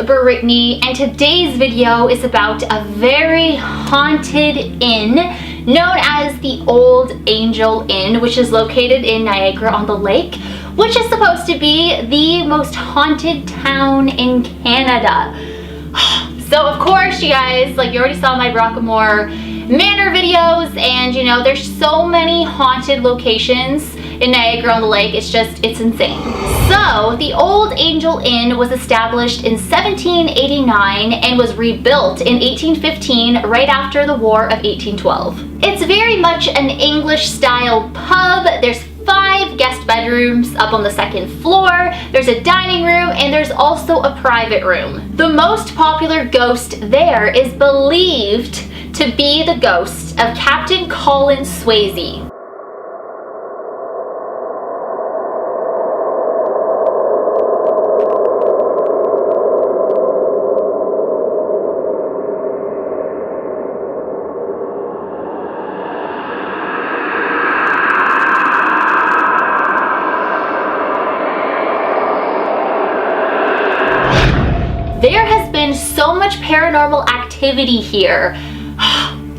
Brittany, and today's video is about a very haunted inn known as the Old Angel Inn, which is located in Niagara-on-the-Lake, which is supposed to be the most haunted town in Canada. So of course, you guys, like you already saw my Brockmore Manor videos, and you know, there's so many haunted locations in Niagara-on-the-Lake, it's insane. So, the Old Angel Inn was established in 1789 and was rebuilt in 1815, right after the War of 1812. It's very much an English-style pub. There's 5 guest bedrooms up on the 2nd floor, there's a dining room, and there's also a private room. The most popular ghost there is believed to be the ghost of Captain Colin Swayze. There has been so much paranormal activity here.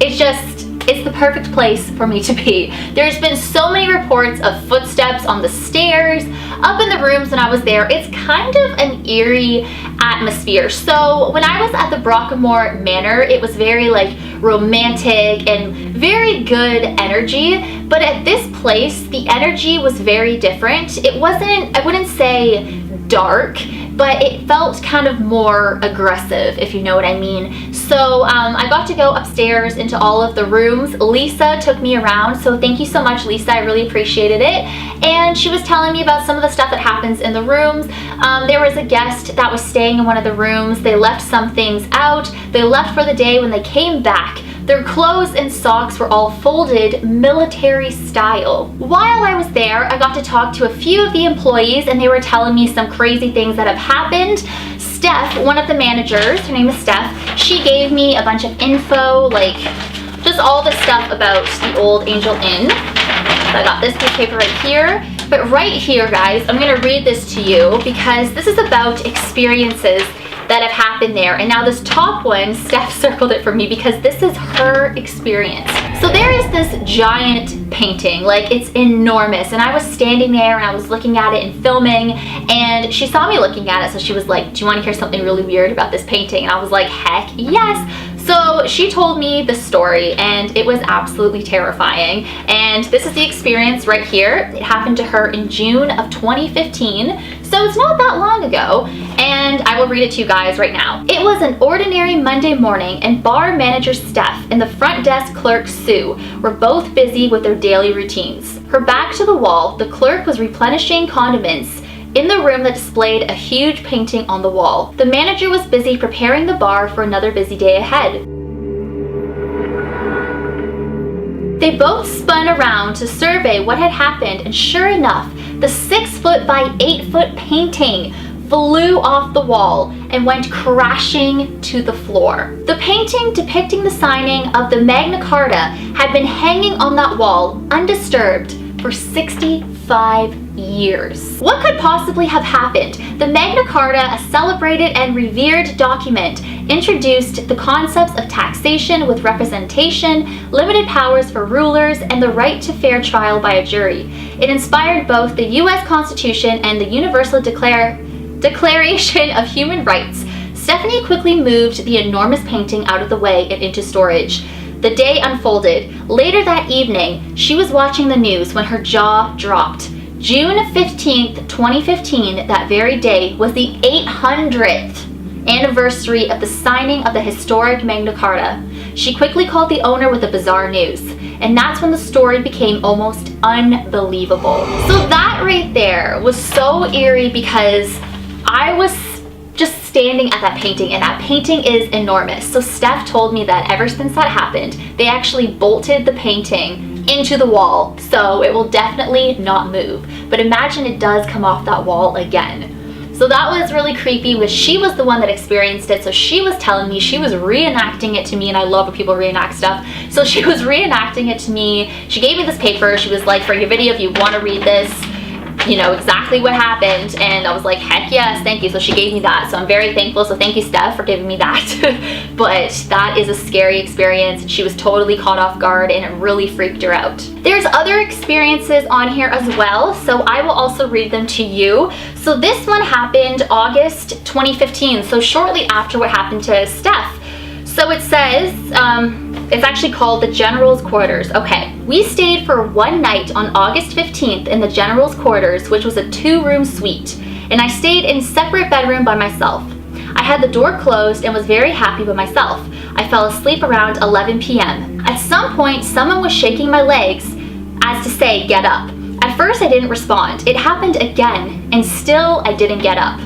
It's the perfect place for me to be. There's been so many reports of footsteps on the stairs, up in the rooms when I was there. It's kind of an eerie atmosphere. So when I was at the Brockmore Manor, it was very like romantic and very good energy. But at this place, the energy was very different. It wasn't, I wouldn't say dark, but it felt kind of more aggressive, if you know what I mean. So I got to go upstairs into all of the rooms. Lisa took me around, so thank you so much, Lisa. I really appreciated it. And she was telling me about some of the stuff that happens in the rooms. There was a guest that was staying in one of the rooms. They left some things out. They left for the day. When they came back, their clothes and socks were all folded military style. While I was there, I got to talk to a few of the employees, and they were telling me some crazy things that have happened. Steph, one of the managers, her name is Steph, she gave me a bunch of info, like just all the stuff about the Old Angel Inn. So I got this piece of paper right here. But right here, guys, I'm gonna read this to you because this is about experiences that have happened there. And now this top one, Steph circled it for me because this is her experience. So there is this giant painting, like it's enormous. And I was standing there and I was looking at it and filming, and she saw me looking at it. So she was like, do you want to hear something really weird about this painting? And I was like, heck yes. So she told me the story, and it was absolutely terrifying. And this is the experience right here. It happened to her in June of 2015. So it's not that long ago, and I will read it to you guys right now. It was an ordinary Monday morning, and bar manager Steph and the front desk clerk Sue were both busy with their daily routines. Her back to the wall, the clerk was replenishing condiments in the room that displayed a huge painting on the wall. The manager was busy preparing the bar for another busy day ahead. They both spun around to survey what had happened, and sure enough, the 6-foot by 8-foot painting flew off the wall and went crashing to the floor. The painting depicting the signing of the Magna Carta had been hanging on that wall undisturbed for 65 years. What could possibly have happened? The Magna Carta, a celebrated and revered document, introduced the concepts of taxation with representation, limited powers for rulers, and the right to fair trial by a jury. It inspired both the U.S. Constitution and the Universal Declaration of Human Rights. Stephanie quickly moved the enormous painting out of the way and into storage. The day unfolded. Later that evening, she was watching the news when her jaw dropped. June 15th, 2015, that very day, was the 800th anniversary of the signing of the historic Magna Carta. She quickly called the owner with the bizarre news, and that's when the story became almost unbelievable. So that right there was so eerie because I was just standing at that painting, and that painting is enormous. So Steph told me that ever since that happened, they actually bolted the painting into the wall, so it will definitely not move. But imagine it does come off that wall again. So that was really creepy, because she was the one that experienced it. So she was telling me, she was reenacting it to me, and I love when people reenact stuff. So she was reenacting it to me. She gave me this paper. She was like, for your video, if you want to read this, you know, exactly what happened, and I was like, heck yes, thank you. So she gave me that, so I'm very thankful. So thank you, Steph, for giving me that. But that is a scary experience. She was totally caught off guard, and it really freaked her out. There's other experiences on here as well, so I will also read them to you. So this one happened August 2015, so shortly after what happened to Steph. So it says, it's actually called the General's Quarters. Okay, we stayed for one night on August 15th in the General's Quarters, which was a 2-room suite, and I stayed in a separate bedroom by myself. I had the door closed and was very happy with myself. I fell asleep around 11 p.m. At some point, someone was shaking my legs as to say, get up. At first, I didn't respond. It happened again, and still I didn't get up.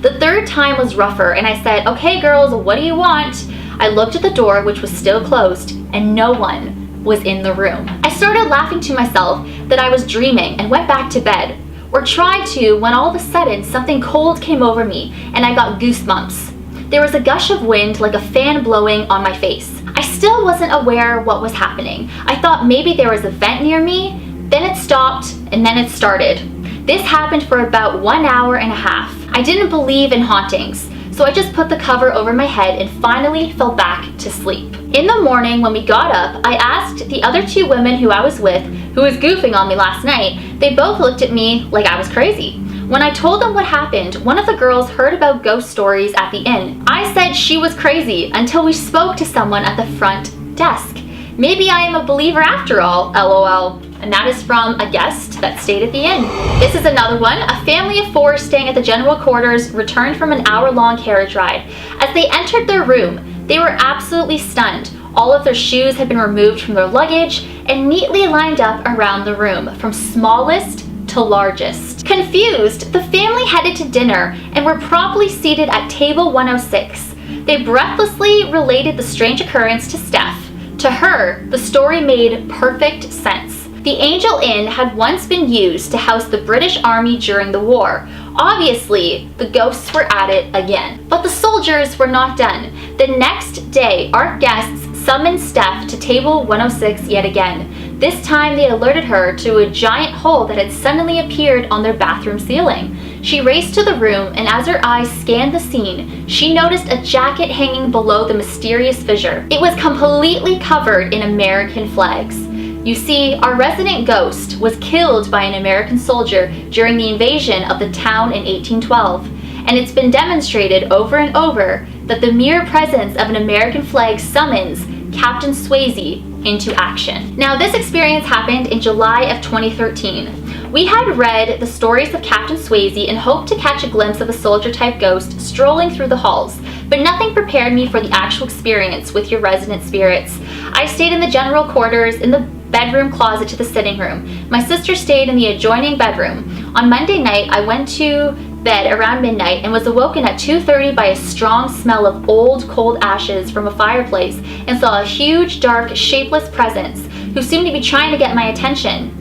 The third time was rougher, and I said, okay girls, what do you want? I looked at the door, which was still closed, and no one was in the room. I started laughing to myself that I was dreaming and went back to bed, or tried to, when all of a sudden something cold came over me and I got goosebumps. There was a gush of wind like a fan blowing on my face. I still wasn't aware what was happening. I thought maybe there was a vent near me, then it stopped, and then it started. This happened for about 1 hour and a half. I didn't believe in hauntings, so I just put the cover over my head and finally fell back to sleep. In the morning when we got up, I asked the other 2 women who I was with, who was goofing on me last night. They both looked at me like I was crazy. When I told them what happened, one of the girls heard about ghost stories at the inn. I said she was crazy until we spoke to someone at the front desk. Maybe I am a believer after all, LOL. And that is from a guest that stayed at the inn. This is another one. A family of 4 staying at the General Quarters returned from an hour-long carriage ride. As they entered their room, they were absolutely stunned. All of their shoes had been removed from their luggage and neatly lined up around the room, from smallest to largest. Confused, the family headed to dinner and were promptly seated at table 106. They breathlessly related the strange occurrence to Steph. To her, the story made perfect sense. The Angel Inn had once been used to house the British Army during the war. Obviously, the ghosts were at it again. But the soldiers were not done. The next day, our guests summoned Steph to table 106 yet again. This time they alerted her to a giant hole that had suddenly appeared on their bathroom ceiling. She raced to the room, and as her eyes scanned the scene, she noticed a jacket hanging below the mysterious fissure. It was completely covered in American flags. You see, our resident ghost was killed by an American soldier during the invasion of the town in 1812, and it's been demonstrated over and over that the mere presence of an American flag summons Captain Swayze into action. Now, this experience happened in July of 2013. We had read the stories of Captain Swayze and hoped to catch a glimpse of a soldier-type ghost strolling through the halls, but nothing prepared me for the actual experience with your resident spirits. I stayed in the General Quarters in the bedroom closet to the sitting room. My sister stayed in the adjoining bedroom. On Monday night, I went to bed around midnight and was awoken at 2:30 by a strong smell of old, cold ashes from a fireplace and saw a huge, dark, shapeless presence who seemed to be trying to get my attention.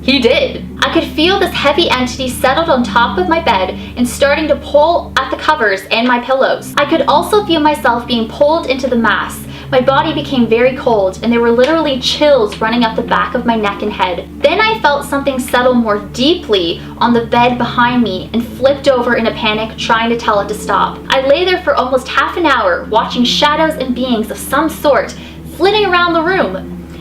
He did. I could feel this heavy entity settled on top of my bed and starting to pull at the covers and my pillows. I could also feel myself being pulled into the mass. My body became very cold, and there were literally chills running up the back of my neck and head. Then I felt something settle more deeply on the bed behind me and flipped over in a panic, trying to tell it to stop. I lay there for almost half an hour, watching shadows and beings of some sort flitting around the room,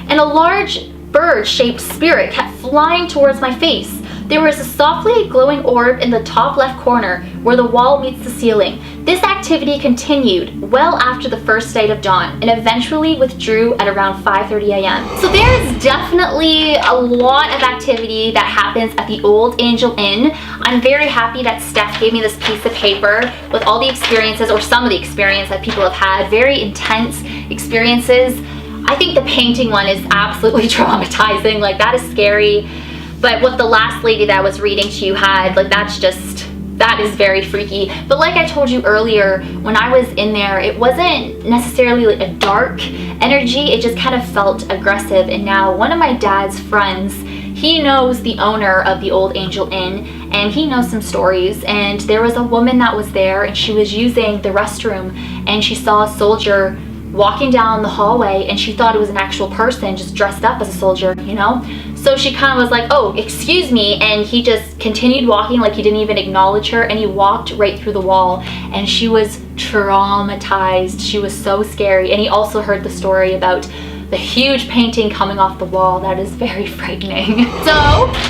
and a large bird-shaped spirit kept flying towards my face. There was a softly glowing orb in the top left corner where the wall meets the ceiling. This activity continued well after the first night of dawn and eventually withdrew at around 5:30 a.m. So there's definitely a lot of activity that happens at the Old Angel Inn. I'm very happy that Steph gave me this piece of paper with all the experiences, or some of the experience that people have had, very intense experiences. I think the painting one is absolutely traumatizing. Like, that is scary. But what the last lady that I was reading to you had, like, that is very freaky. But like I told you earlier, when I was in there, it wasn't necessarily like a dark energy. It just kind of felt aggressive. And now one of my dad's friends, he knows the owner of the Old Angel Inn, and he knows some stories. And there was a woman that was there, and she was using the restroom, and she saw a soldier walking down the hallway, and she thought it was an actual person just dressed up as a soldier, you know? So she kind of was like, oh, excuse me, and he just continued walking like he didn't even acknowledge her, and he walked right through the wall, and she was traumatized. She was so scary. And he also heard the story about the huge painting coming off the wall. That is very frightening. So,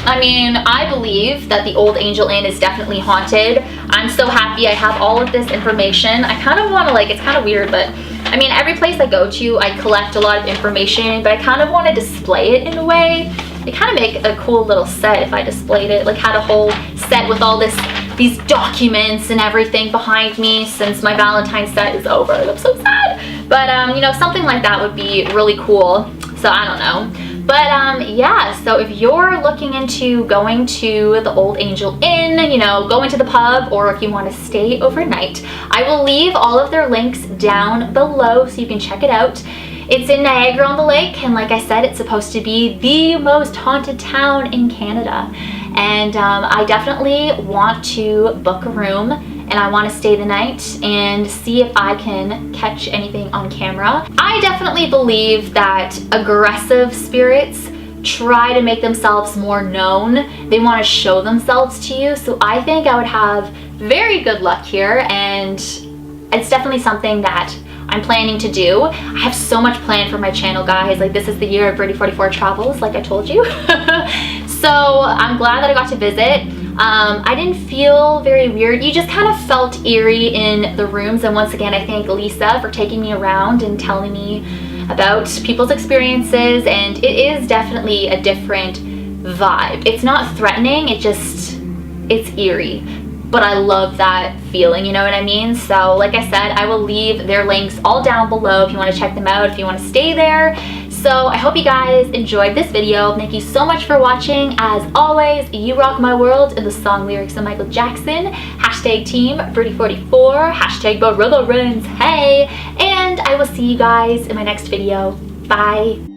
I mean, I believe that the Old Angel Inn is definitely haunted. I'm so happy I have all of this information. I kind of want to, like, it's kind of weird, but I mean, every place I go to, I collect a lot of information, but I kind of want to display it in a way. It kind of make a cool little set if I displayed it, like had a whole set with all these documents and everything behind me, since my Valentine's set is over. I'm so sad. But you know, something like that would be really cool. So I don't know. But yeah, so if you're looking into going to the Old Angel Inn, you know, going to the pub, or if you want to stay overnight, I will leave all of their links down below so you can check it out. It's in Niagara-on-the-Lake, and like I said, it's supposed to be the most haunted town in Canada. And I definitely want to book a room, and I want to stay the night and see if I can catch anything on camera. I definitely believe that aggressive spirits try to make themselves more known. They want to show themselves to you. So I think I would have very good luck here, and it's definitely something that I'm planning to do. I have so much planned for my channel, guys. Like, this is the year of Birdie44 travels, like I told you. So I'm glad that I got to visit. I didn't feel very weird. You just kind of felt eerie in the rooms. And once again, I thank Lisa for taking me around and telling me about people's experiences. And it is definitely a different vibe. It's not threatening, it's eerie. But I love that feeling, you know what I mean? So like I said, I will leave their links all down below if you want to check them out, if you want to stay there. So I hope you guys enjoyed this video. Thank you so much for watching. As always, you rock my world in the song lyrics of Michael Jackson. Hashtag team Birdie44, hashtag Barilla Runs, hey! And I will see you guys in my next video. Bye!